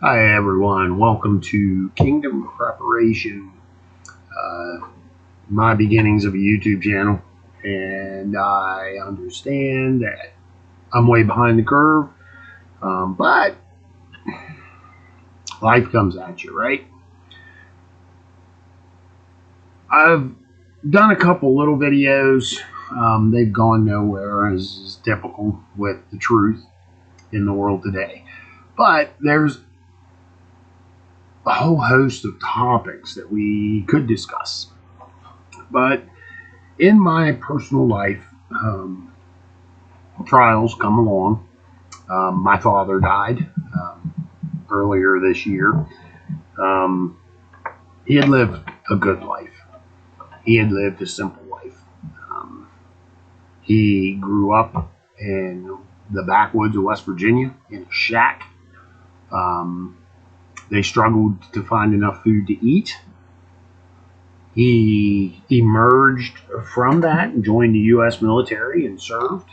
Hi everyone, welcome to Kingdom Preparation, my beginnings of a YouTube channel, and I understand that I'm way behind the curve, but life comes at you, right? I've done a couple little videos. They've gone nowhere, as is typical with the truth in the world today, but there's a whole host of topics that we could discuss. But in my personal life, trials come along. My father died earlier this year. He had lived a good life. He had lived a simple life. He grew up in the backwoods of West Virginia in a shack. They struggled to find enough food to eat. He emerged from that and joined the U.S. military and served.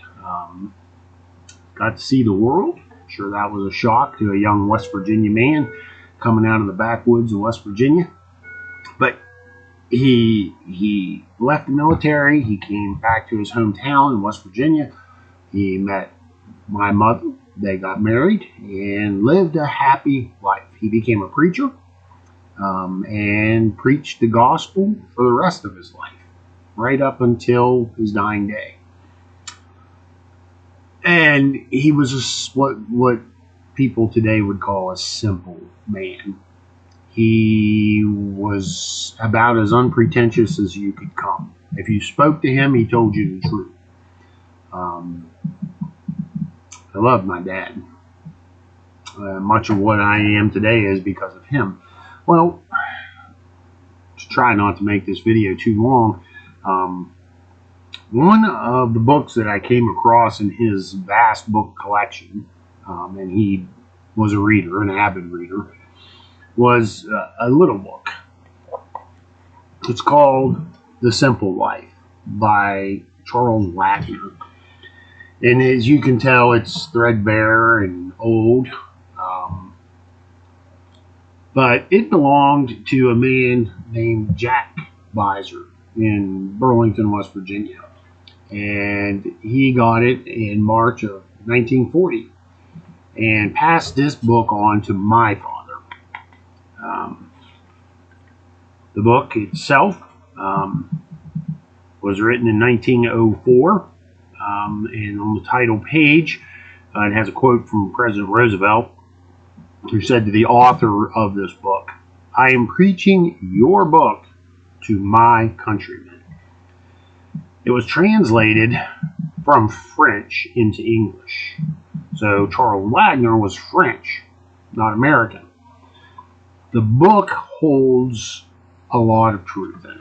Got to see the world. I'm sure that was a shock to a young West Virginia man coming out of the backwoods of West Virginia. But he left the military. He came back to his hometown in West Virginia. He met my mother. They got married and lived a happy life. He became a preacher and preached the gospel for the rest of his life, right up until his dying day. And he was what people today would call a simple man. He was about as unpretentious as you could come. If you spoke to him, he told you the truth. I loved my dad. Much of what I am today is because of him. Well, to try not to make this video too long, one of the books that I came across in his vast book collection, and he was a reader, an avid reader, was a little book. It's called The Simple Life by Charles Webster. And as you can tell, it's threadbare and old. But it belonged to a man named Jack Visor in Burlington, West Virginia. And he got it in March of 1940 and passed this book on to my father. The book itself was written in 1904. And on the title page, it has a quote from President Roosevelt, who said to the author of this book, "I am preaching your book to my countrymen." It was translated from French into English. So Charles Wagner was French, not American. The book holds a lot of truth in it.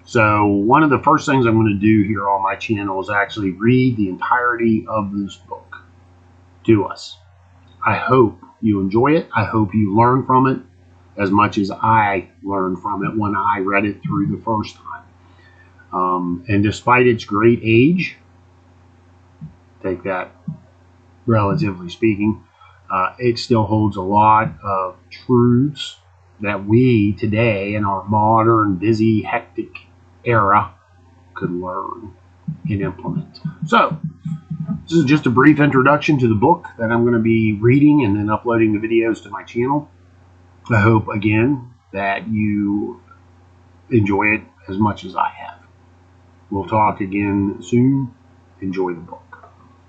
So one of the first things I'm going to do here on my channel is actually read the entirety of this book to us. I hope you enjoy it. I hope you learn from it as much as I learned from it when I read it through the first time. And despite its great age, take that relatively speaking, it still holds a lot of truths that we today in our modern, busy, hectic era could learn and implement. So this is just a brief introduction to the book that I'm going to be reading and then uploading the videos to my channel. I hope again that you enjoy it as much as I have. We'll talk again soon. Enjoy the book.